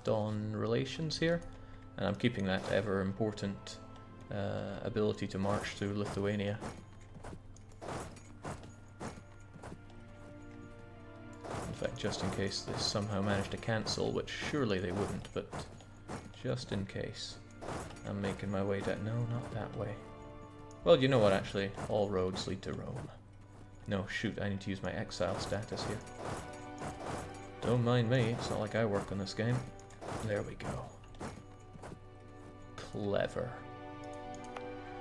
left on relations here, and I'm keeping that ever important ability to march through Lithuania. In fact, just in case they somehow manage to cancel, which surely they wouldn't, but just in case. I'm making my way down. No, not that way. Well, you know what, actually? All roads lead to Rome. No, shoot, I need to use my exile status here. Don't mind me, it's not like I work on this game. There we go. Clever.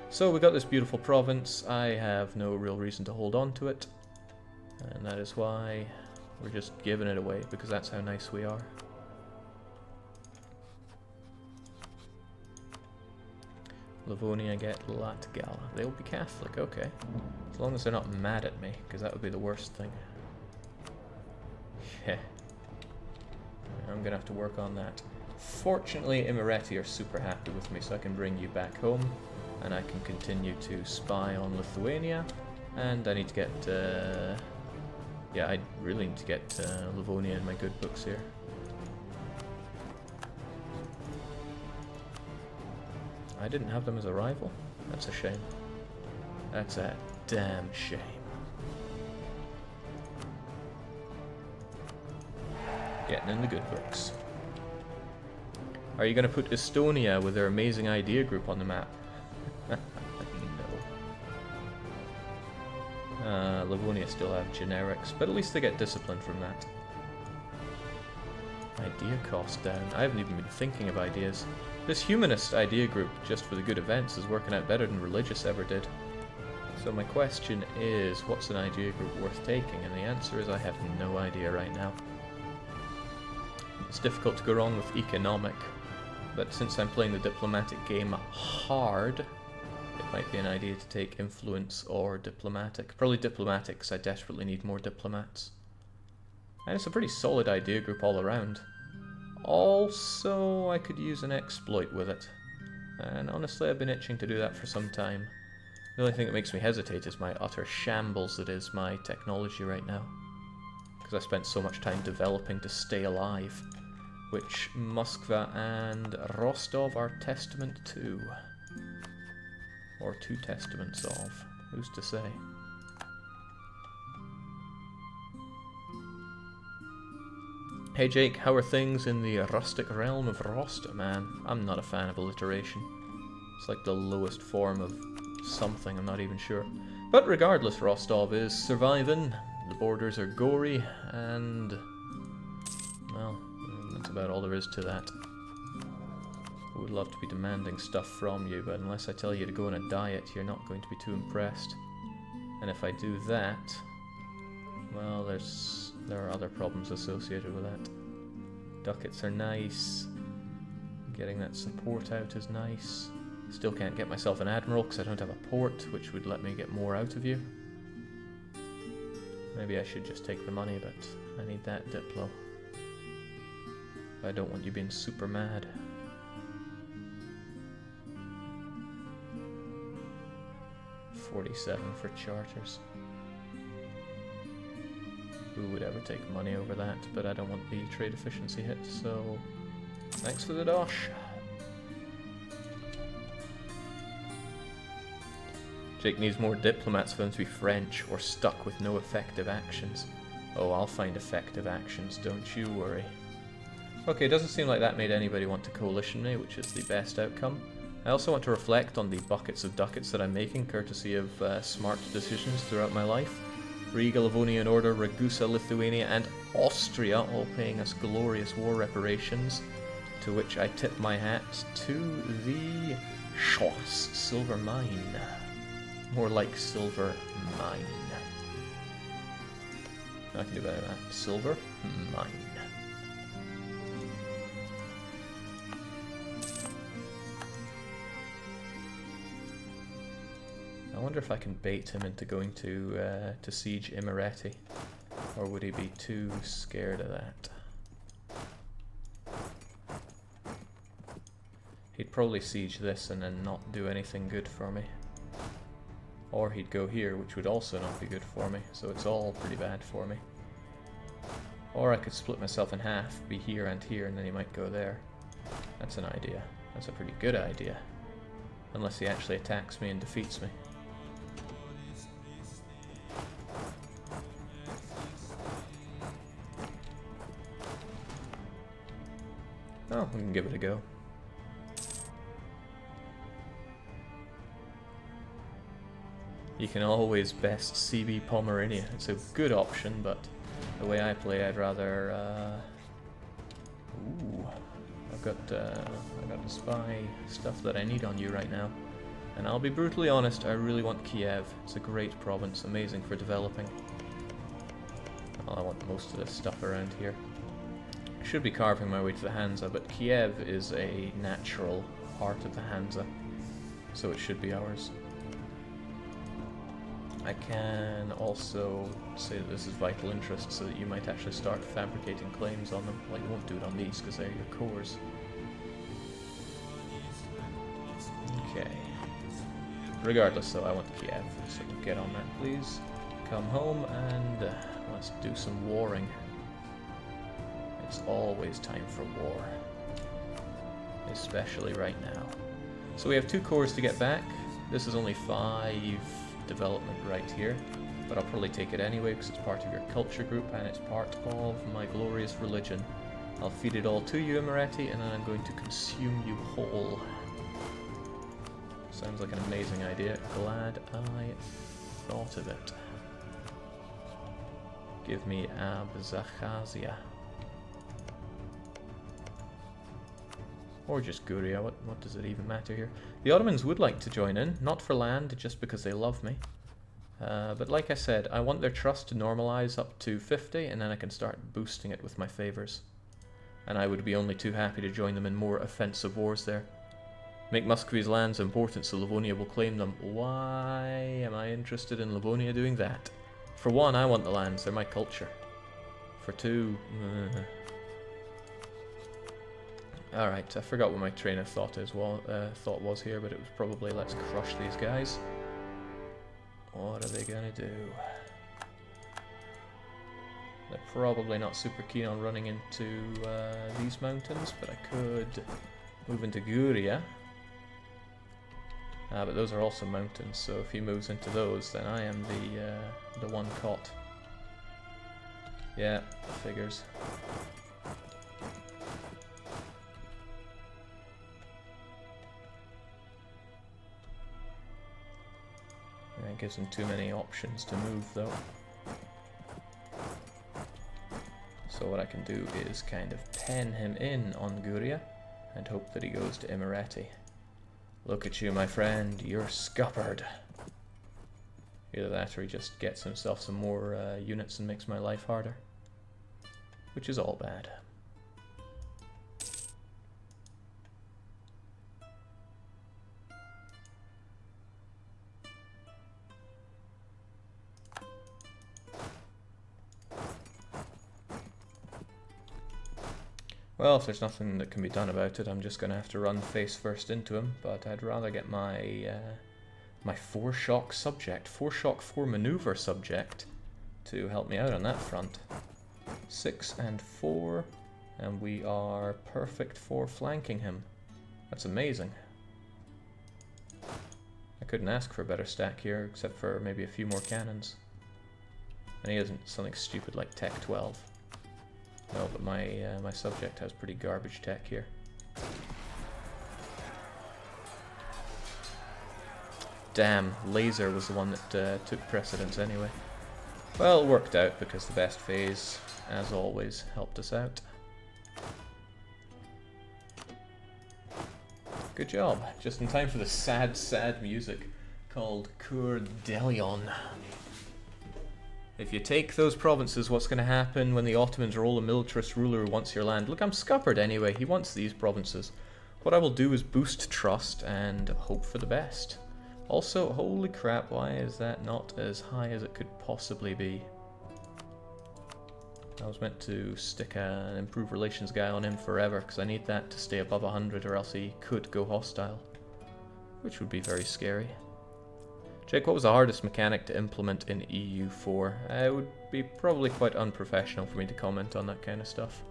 So we got this beautiful province. I have no real reason to hold on to it. And that is why we're just giving it away, because that's how nice we are. Livonia get Latgala. They'll be Catholic, okay. As long as they're not mad at me, because that would be the worst thing. Yeah. I'm gonna have to work on that. Fortunately, Imereti are super happy with me, so I can bring you back home, and I can continue to spy on Lithuania, and I need to get, yeah, I really need to get Livonia in my good books here. I didn't have them as a rival? That's a shame. That's a damn shame. Getting in the good books. Are you going to put Estonia with their amazing idea group on the map? No. Livonia still have generics, but at least they get discipline from that. Idea cost down. I haven't even been thinking of ideas. This humanist idea group, just for the good events, is working out better than religious ever did. So my question is, what's an idea group worth taking? And the answer is I have no idea right now. It's difficult to go wrong with economic, but since I'm playing the diplomatic game hard, it might be an idea to take influence or diplomatic. Probably diplomatic, because I desperately need more diplomats. And it's a pretty solid idea group all around. Also, I could use an exploit with it. And honestly, I've been itching to do that for some time. The only thing that makes me hesitate is my utter shambles that is my technology right now. Because I spent so much time developing to stay alive. Which Moskva and Rostov are testament to. Or two testaments of. Who's to say? Hey Jake, how are things in the rustic realm of Rostov? Man, I'm not a fan of alliteration. It's like the lowest form of something, I'm not even sure. But regardless, Rostov is surviving, the borders are gory, and... well, that's about all there is to that. I would love to be demanding stuff from you, but unless I tell you to go on a diet, you're not going to be too impressed. And if I do that, well, there are other problems associated with that. Ducats are nice. Getting that support out is nice. Still can't get myself an admiral because I don't have a port, which would let me get more out of you. Maybe I should just take the money, but I need that diplo. I don't want you being super mad. $47 for charters. Who would ever take money over that? But I don't want the trade efficiency hit, so thanks for the dosh. Jake needs more diplomats for them to be French or stuck with no effective actions. Oh, I'll find effective actions, don't you worry. Okay, doesn't seem like that made anybody want to coalition me, which is the best outcome. I also want to reflect on the buckets of ducats that I'm making, courtesy of smart decisions throughout my life. Riga, Livonian Order, Ragusa, Lithuania, and Austria all paying us glorious war reparations, to which I tip my hat to the Schoss silver mine. More like silver mine. I can do better than that. Silver mine. I wonder if I can bait him into going to siege Imereti, or would he be too scared of that? He'd probably siege this and then not do anything good for me. Or he'd go here, which would also not be good for me, so it's all pretty bad for me. Or I could split myself in half, be here and here, and then he might go there. That's an idea. That's a pretty good idea. Unless he actually attacks me and defeats me. Oh, we can give it a go. You can always best CB Pomerania. It's a good option, but the way I play, I'd rather... Ooh, I got the spy stuff that I need on you right now. And I'll be brutally honest, I really want Kiev. It's a great province, amazing for developing. Well, I want most of this stuff around here. I should be carving my way to the Hansa, but Kiev is a natural part of the Hansa, so it should be ours. I can also say that this is vital interest so that you might actually start fabricating claims on them. Well, you won't do it on these because they're your cores. Okay. Regardless though, I want Kiev, so get on that please. Come home and let's do some warring. It's always time for war. Especially right now. So we have 2 cores to get back. This is only 5 development right here, but I'll probably take it anyway because it's part of your culture group and it's part of my glorious religion. I'll feed it all to you, Imereti, and then I'm going to consume you whole. Sounds like an amazing idea. Glad I thought of it. Give me Abkhazia. Or just Guria, what does it even matter here? The Ottomans would like to join in, not for land, just because they love me. But like I said, I want their trust to normalize up to 50, and then I can start boosting it with my favors. And I would be only too happy to join them in more offensive wars there. Make Muscovy's lands important so Livonia will claim them. Why am I interested in Livonia doing that? For one, I want the lands, they're my culture. For two, Alright, I forgot what my train of thought was here, but it was probably let's crush these guys. What are they gonna do? They're probably not super keen on running into these mountains, but I could move into Guria. But those are also mountains, so if he moves into those, then I am the one caught. Yeah, figures. It gives him too many options to move, though. So what I can do is kind of pen him in on Guria and hope that he goes to Imereti. Look at you, my friend, you're scuppered. Either that or he just gets himself some more units and makes my life harder. Which is all bad. Well, if there's nothing that can be done about it, I'm just going to have to run face first into him, but I'd rather get my my 4-shock subject, 4-shock 4 maneuver subject to help me out on that front. 6 and 4, and we are perfect for flanking him. That's amazing. I couldn't ask for a better stack here, except for maybe a few more cannons. And he isn't something stupid like Tech 12. No, but my subject has pretty garbage tech here. Damn, laser was the one that took precedence anyway. Well, it worked out because the best phase, as always, helped us out. Good job. Just in time for the sad, sad music called Coeur d'Elion. If you take those provinces, what's going to happen when the Ottomans roll a militarist ruler who wants your land? Look, I'm scuppered anyway. He wants these provinces. What I will do is boost trust and hope for the best. Also, holy crap, why is that not as high as it could possibly be? I was meant to stick an improved relations guy on him forever, because I need that to stay above 100 or else he could go hostile. Which would be very scary. Jake, what was the hardest mechanic to implement in EU4? It would be probably quite unprofessional for me to comment on that kind of stuff.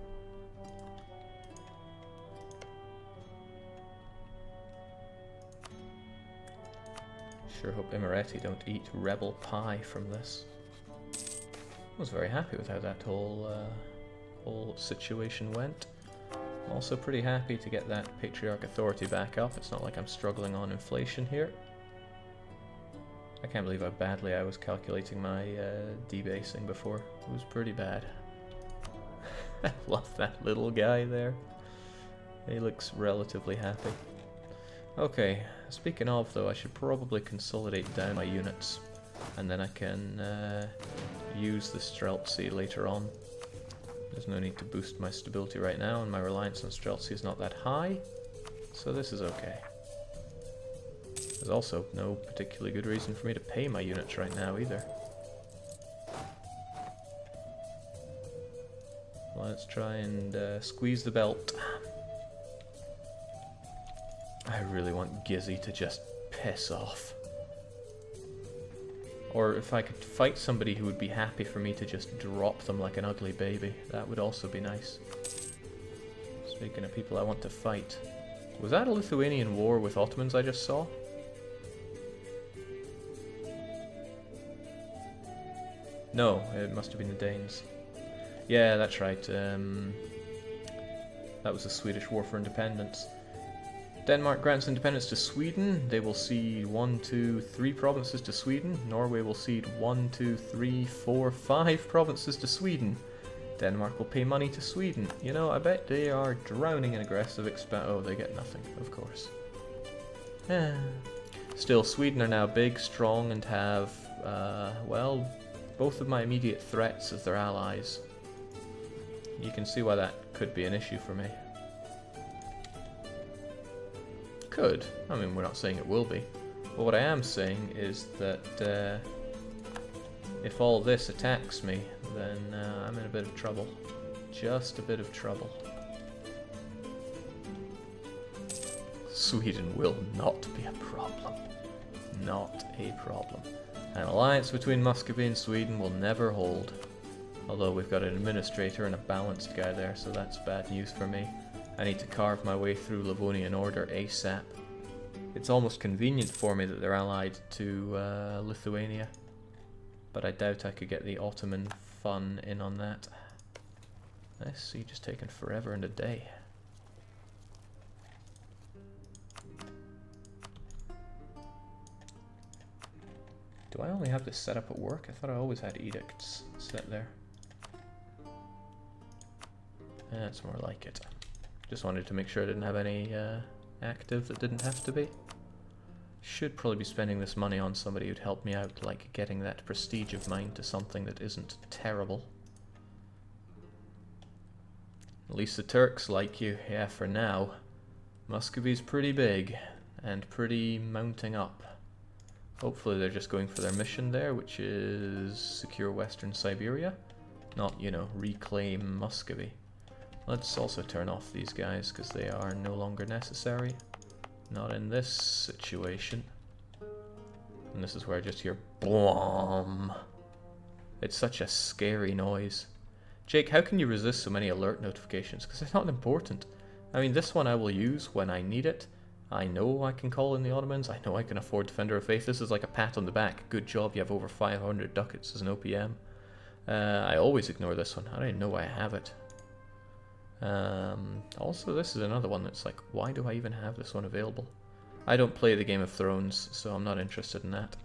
Sure hope Imeretti don't eat rebel pie from this. I was very happy with how that whole situation went. I'm also pretty happy to get that Patriarch Authority back up. It's not like I'm struggling on inflation here. I can't believe how badly I was calculating my debasing before. It was pretty bad. I love that little guy there. He looks relatively happy. Okay, speaking of though, I should probably consolidate down my units, and then I can use the Streltsy later on. There's no need to boost my stability right now, and my reliance on Streltsy is not that high, so this is okay. There's also no particularly good reason for me to pay my units right now either. Let's try and squeeze the belt. I really want Gizzy to just piss off. Or if I could fight somebody who would be happy for me to just drop them like an ugly baby, that would also be nice. Speaking of people I want to fight. Was that a Lithuanian war with Ottomans I just saw? No, it must have been the Danes. Yeah, that's right. That was the Swedish War for Independence. Denmark grants independence to Sweden. They will cede 1, 2, 3 provinces to Sweden. Norway will cede 1, 2, 3, 4, 5 provinces to Sweden. Denmark will pay money to Sweden. You know, I bet they are drowning in aggressive oh, they get nothing, of course. Still, Sweden are now big, strong, and have, well, both of my immediate threats as their allies. You can see why that could be an issue for me. Could. I mean, we're not saying it will be. But what I am saying is that if all this attacks me, then I'm in a bit of trouble. Just a bit of trouble. Sweden will not be a problem. Not a problem. An alliance between Muscovy and Sweden will never hold. Although we've got an administrator and a balanced guy there, so that's bad news for me. I need to carve my way through Livonian order ASAP. It's almost convenient for me that they're allied to Lithuania, but I doubt I could get the Ottoman fun in on that. This siege has taken forever and a day. Do I only have this set up at work? I thought I always had edicts set there. That's more like it. Just wanted to make sure I didn't have any active that didn't have to be. Should probably be spending this money on somebody who'd help me out, like getting that prestige of mine to something that isn't terrible. At least the Turks like you. Yeah, for now. Muscovy's pretty big and pretty mounting up. Hopefully they're just going for their mission there, which is secure Western Siberia. Not, you know, reclaim Muscovy. Let's also turn off these guys, because they are no longer necessary. Not in this situation. And this is where I just hear BLOM. It's such a scary noise. Jake, how can you resist so many alert notifications? Because it's not important. I mean, this one I will use when I need it. I know I can call in the Ottomans. I know I can afford Defender of Faith. This is like a pat on the back. Good job, you have over 500 ducats as an OPM. I always ignore this one. I don't even know why I have it. Also, this is another one that's like, why do I even have this one available? I don't play the Game of Thrones, so I'm not interested in that.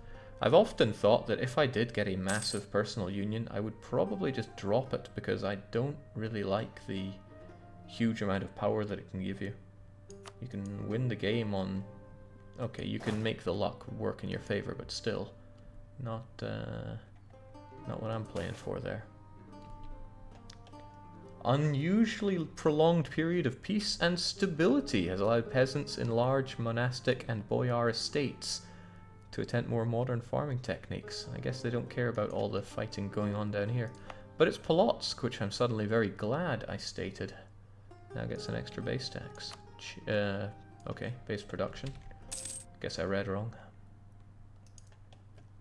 I've often thought that if I did get a massive personal union, I would probably just drop it, because I don't really like the huge amount of power that it can give you. You can win the game on... Okay, you can make the luck work in your favor, but still, not what I'm playing for there. Unusually prolonged period of peace and stability has allowed peasants in large monastic and boyar estates to attempt more modern farming techniques. I guess they don't care about all the fighting going on down here. But it's Polotsk, which I'm suddenly very glad I stated. Now gets an extra base tax. Okay, base production. Guess I read wrong.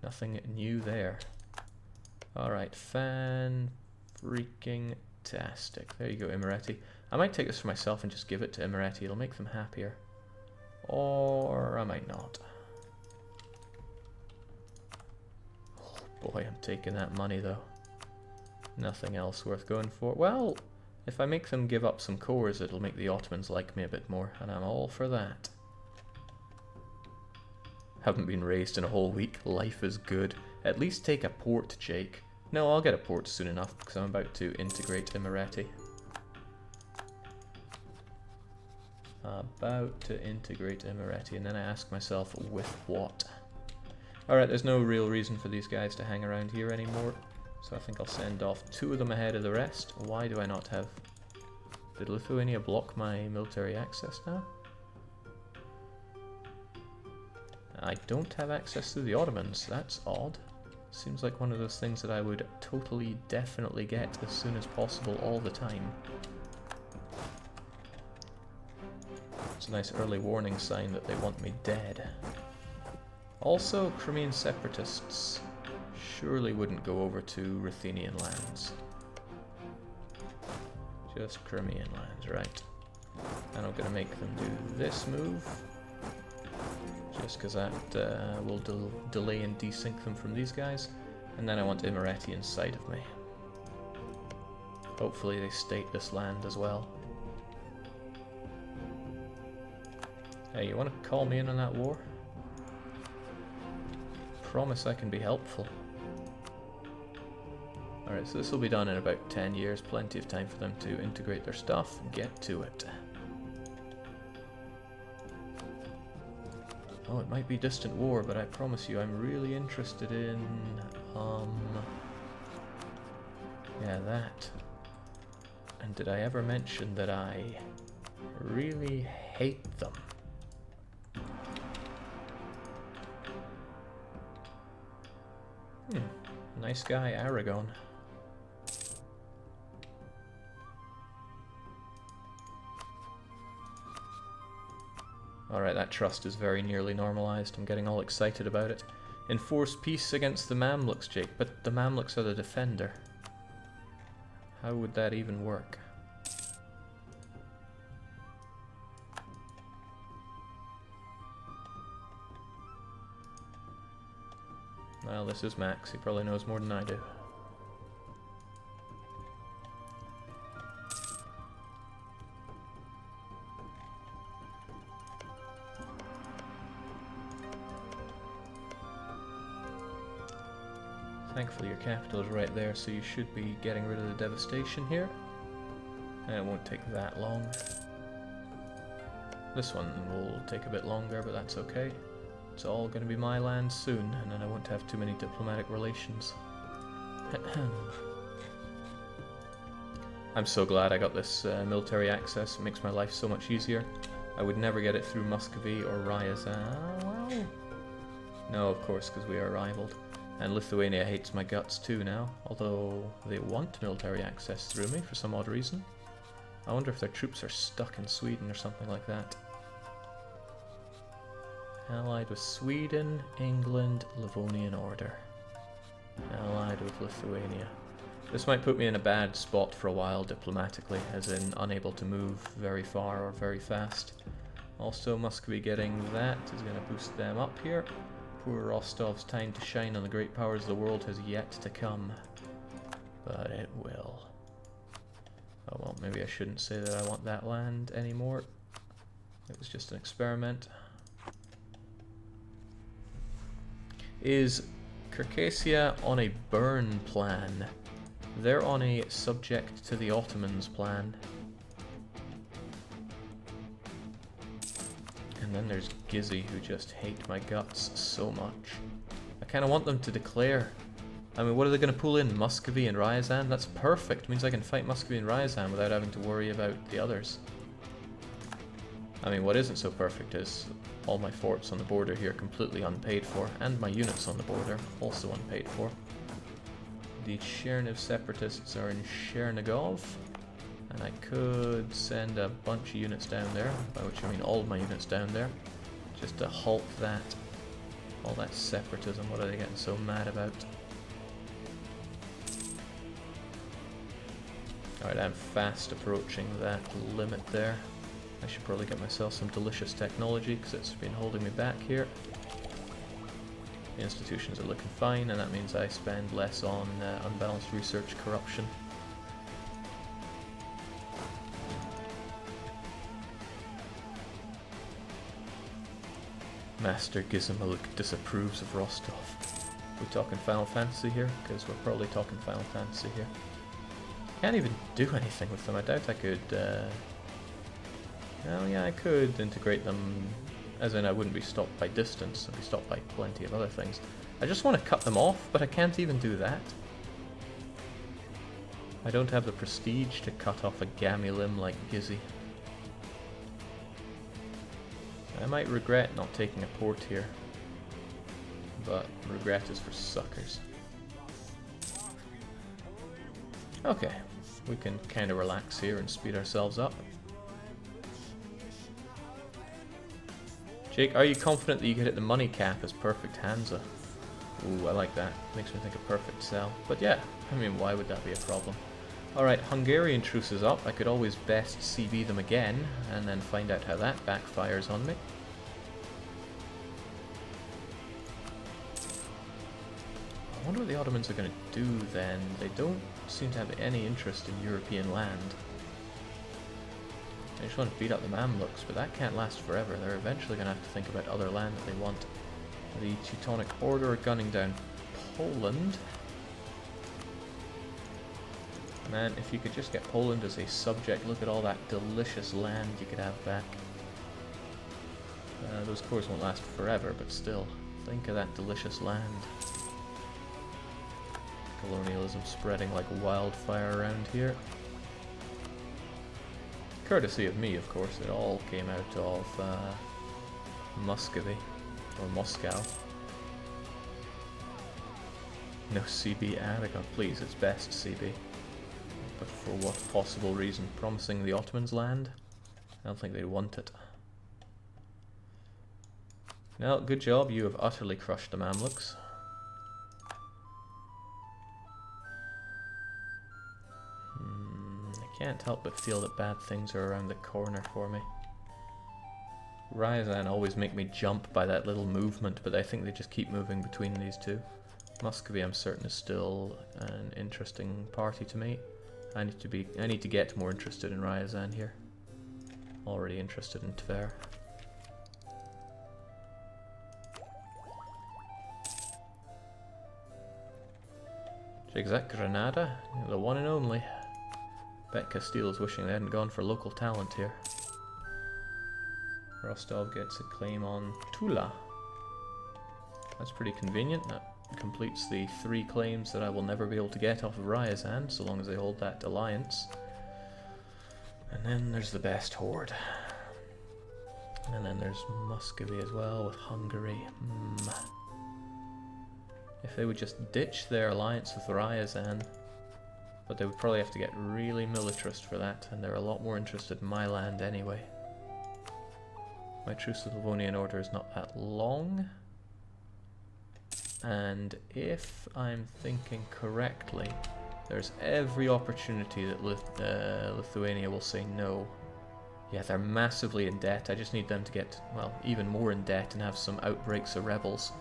Nothing new there. Alright, freaking-tastic. There you go, Imereti. I might take this for myself and just give it to Imereti. It'll make them happier. Or I might not. Oh boy, I'm taking that money though. Nothing else worth going for. Well, if I make them give up some cores, it'll make the Ottomans like me a bit more, and I'm all for that. Haven't been raised in a whole week. Life is good. At least take a port, Jake. No, I'll get a port soon enough, because I'm about to integrate Imereti. About to integrate Imereti, and then I ask myself, with what? Alright, there's no real reason for these guys to hang around here anymore, so I think I'll send off 2 of them ahead of the rest. Why do I not have... Did Lithuania block my military access now? I don't have access to the Ottomans. That's odd. Seems like one of those things that I would totally, definitely get as soon as possible all the time. It's a nice early warning sign that they want me dead. Also, Crimean separatists surely wouldn't go over to Ruthenian lands. Just Crimean lands, right. And I'm going to make them do this move. Just because that will delay and desync them from these guys. And then I want Imereti inside of me. Hopefully they state this land as well. Hey, you want to call me in on that war? Promise I can be helpful. Alright, so this will be done in about 10 years. Plenty of time for them to integrate their stuff. Get to it. Oh, it might be distant war, but I promise you I'm really interested in, yeah, that. And did I ever mention that I really hate them? Nice guy, Aragon. Alright, that trust is very nearly normalized. I'm getting all excited about it. Enforce peace against the Mamluks, Jake, but the Mamluks are the defender. How would that even work? Well, this is Max. He probably knows more than I do. Thankfully your capital is right there, so you should be getting rid of the devastation here. And it won't take that long. This one will take a bit longer, but that's okay. It's all going to be my land soon, and then I won't have too many diplomatic relations. I'm so glad I got this military access. It makes my life so much easier. I would never get it through Muscovy or Ryazan. Well, no, of course, because we are rivaled. And Lithuania hates my guts too now, although they want military access through me for some odd reason. I wonder if their troops are stuck in Sweden or something like that. Allied with Sweden, England, Livonian Order. Allied with Lithuania. This might put me in a bad spot for a while diplomatically, as in unable to move very far or very fast. Also, Muscovy getting that is going to boost them up here. Poor Rostov's time to shine on the great powers of the world has yet to come. But it will. Oh well, maybe I shouldn't say that I want that land anymore. It was just an experiment. Is Circassia on a burn plan? They're on a subject to the Ottomans plan. And then there's Gizzy, who just hate my guts so much. I kind of want them to declare. I mean, what are they going to pull in? Muscovy and Ryazan? That's perfect. It means I can fight Muscovy and Ryazan without having to worry about the others. I mean, what isn't so perfect is all my forts on the border here completely unpaid for, and my units on the border also unpaid for. The Cherniv separatists are in Chernigov, and I could send a bunch of units down there, by which I mean all of my units down there, just to halt that. All that separatism, what are they getting so mad about? Alright, I'm fast approaching that limit there. I should probably get myself some delicious technology because it's been holding me back here. The institutions are looking fine, and that means I spend less on unbalanced research corruption. Master Gizimalik disapproves of Rostov. We talking Final Fantasy here? Because we're probably talking Final Fantasy here. Can't even do anything with them. I doubt I could... Well, yeah, I could integrate them, as in I wouldn't be stopped by distance. I'd be stopped by plenty of other things. I just want to cut them off, but I can't even do that. I don't have the prestige to cut off a gammy limb like Gizzy. I might regret not taking a port here, but regret is for suckers. Okay, we can kind of relax here and speed ourselves up. Jake, are you confident that you can hit the money cap as perfect Hansa? Ooh, I like that. Makes me think of perfect cell. But yeah, I mean, why would that be a problem? Alright, Hungarian truce is up. I could always best CB them again, and then find out how that backfires on me. I wonder what the Ottomans are going to do then. They don't seem to have any interest in European land. I just want to beat up the Mamluks, but that can't last forever. They're eventually going to have to think about other land that they want. The Teutonic Order are gunning down Poland. Man, if you could just get Poland as a subject, look at all that delicious land you could have back. Those cores won't last forever, but still, think of that delicious land. Colonialism spreading like wildfire around here. Courtesy of me, of course. It all came out of Muscovy, or Moscow. No CB Aragon, please, it's best CB. But for what possible reason? Promising the Ottomans land? I don't think they'd want it. No, good job, you have utterly crushed the Mamluks. I can't help but feel that bad things are around the corner for me. Ryazan always make me jump by that little movement, but I think they just keep moving between these two. Muscovy, I'm certain, is still an interesting party to me. I need to get more interested in Ryazan here. Already interested in Tver. Is that Granada? The one and only. Bet Castile is wishing they hadn't gone for local talent here. Rostov gets a claim on Tula. That's pretty convenient. That completes the 3 claims that I will never be able to get off of Ryazan, so long as they hold that alliance. And then there's the best horde. And then there's Muscovy as well, with Hungary. If they would just ditch their alliance with Ryazan, but they would probably have to get really militarist for that, and they're a lot more interested in my land anyway. My truce with the Livonian Order is not that long. And if I'm thinking correctly, there's every opportunity that Lithuania will say no. Yeah, they're massively in debt. I just need them to get, well, even more in debt and have some outbreaks of rebels.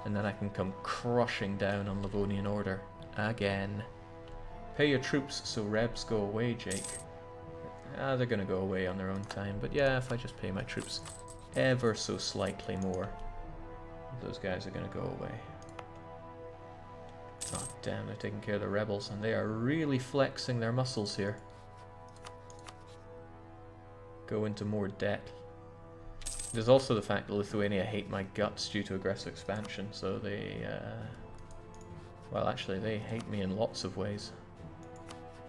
And then I can come crushing down on Livonian Order again. Pay your troops so rebs go away, Jake. They're gonna go away on their own time. But yeah, if I just pay my troops ever so slightly more, those guys are gonna go away. Oh damn, they're taking care of the rebels, and they are really flexing their muscles here. Go into more debt. There's also the fact that Lithuania hate my guts due to aggressive expansion, so they, well actually they hate me in lots of ways.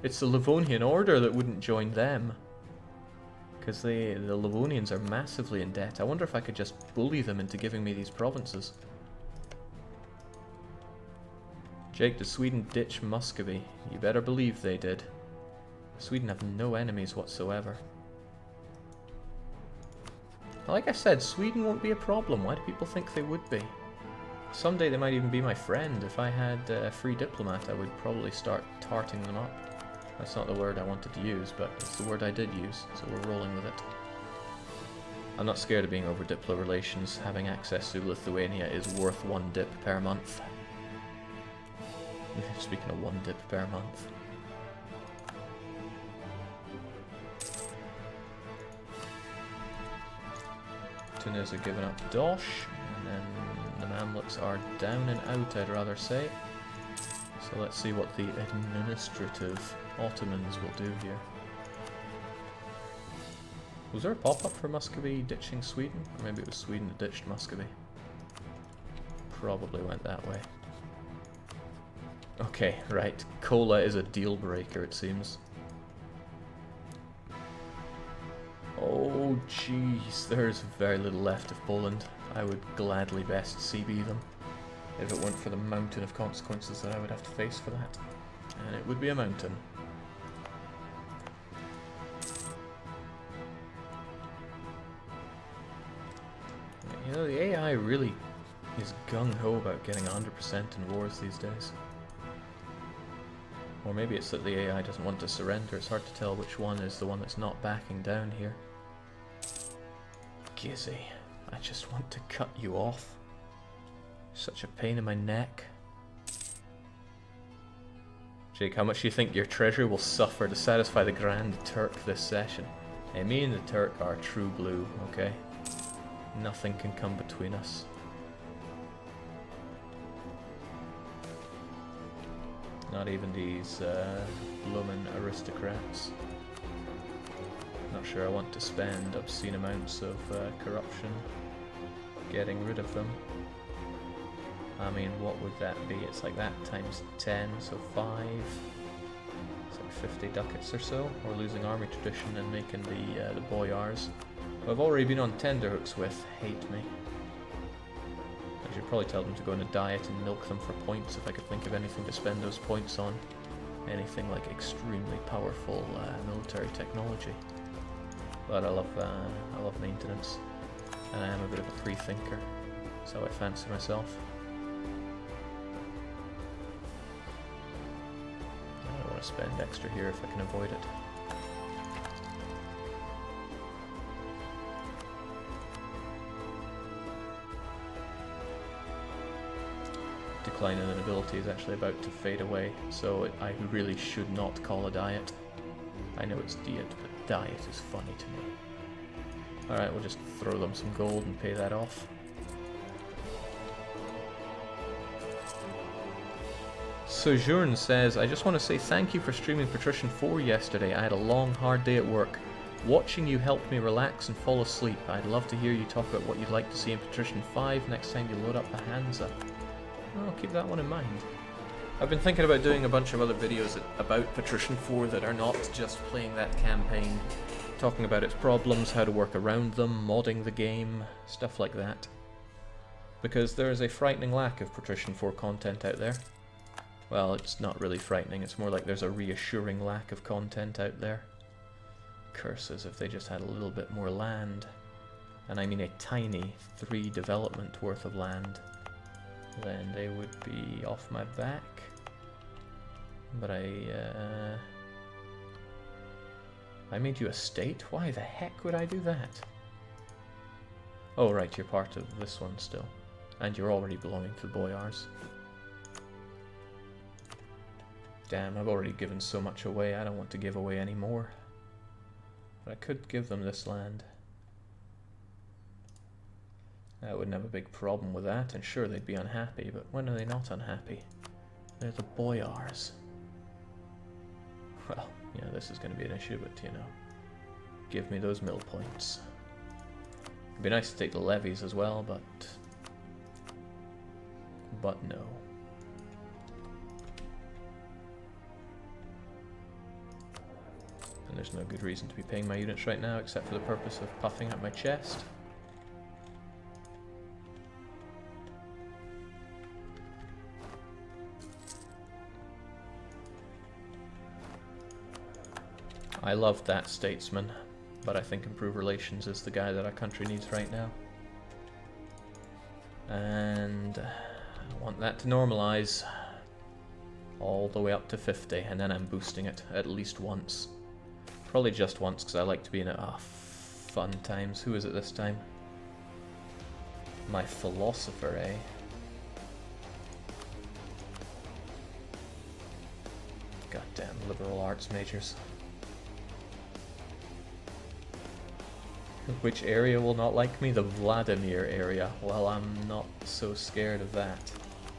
It's the Livonian Order that wouldn't join them, because the Livonians are massively in debt. I wonder if I could just bully them into giving me these provinces. Jake, did Sweden ditch Muscovy? You better believe they did. Sweden have no enemies whatsoever. Like I said, Sweden won't be a problem. Why do people think they would be? Someday they might even be my friend. If I had a free diplomat, I would probably start tarting them up. That's not the word I wanted to use, but it's the word I did use, so we're rolling with it. I'm not scared of being over diplo relations. Having access to Lithuania is worth 1 dip per month. Speaking of 1 dip per month. Tunis are giving up Dosh, and then the Mamluks are down and out, I'd rather say. So let's see what the administrative Ottomans will do here. Was there a pop-up for Muscovy ditching Sweden? Or maybe it was Sweden that ditched Muscovy. Probably went that way. Okay, right. Cola is a deal breaker, it seems. Oh jeez, there's very little left of Poland. I would gladly best CB them, if it weren't for the mountain of consequences that I would have to face for that. And it would be a mountain. You know, the AI really is gung-ho about getting 100% in wars these days. Or maybe it's that the AI doesn't want to surrender. It's hard to tell which one is the one that's not backing down here. Gizzy, I just want to cut you off. Such a pain in my neck. Jake, how much do you think your treasury will suffer to satisfy the Grand Turk this session? Hey, me and the Turk are true blue, okay? Nothing can come between us. Not even these bloomin' aristocrats. Not sure I want to spend obscene amounts of corruption getting rid of them. I mean, what would that be? It's like that times 10, so 5. It's like 50 ducats or so. We're losing army tradition and making the boyars, who I've already been on tenterhooks with, hate me. I should probably tell them to go on a diet and milk them for points if I could think of anything to spend those points on. Anything like extremely powerful military technology. But I love maintenance, and I am a bit of a free-thinker, so I fancy myself. I don't want to spend extra here if I can avoid it. Decline in the nobility is actually about to fade away, so I really should not call a diet. I know it's diet, but diet is funny to me. Alright, we'll just throw them some gold and pay that off. Sojourn says, I just want to say thank you for streaming Patrician 4 yesterday. I had a long, hard day at work. Watching you helped me relax and fall asleep. I'd love to hear you talk about what you'd like to see in Patrician 5 next time you load up the Hansa. I'll keep that one in mind. I've been thinking about doing a bunch of other videos about Patrician 4 that are not just playing that campaign, talking about its problems, how to work around them, modding the game, stuff like that. Because there is a frightening lack of Patrician 4 content out there. Well, it's not really frightening, it's more like there's a reassuring lack of content out there. Curses, if they just had a little bit more land. And I mean a tiny 3 development worth of land. Then they would be off my back. But I made you a state? Why the heck would I do that? Oh right, you're part of this one still. And you're already belonging to the boyars. Damn, I've already given so much away, I don't want to give away any more. But I could give them this land. I wouldn't have a big problem with that, and sure they'd be unhappy, but when are they not unhappy? They're the boyars. Well, yeah, this is going to be an issue, but you know, give me those mill points. It'd be nice to take the levies as well, but no. And there's no good reason to be paying my units right now, except for the purpose of puffing out my chest. I love that statesman, but I think improved relations is the guy that our country needs right now. And I want that to normalize all the way up to 50, and then I'm boosting it at least once. Probably just once, because I like to be in it. Ah, fun times. Who is it this time? My philosopher, eh? Goddamn liberal arts majors. Which area will not like me? The Vladimir area. Well, I'm not so scared of that.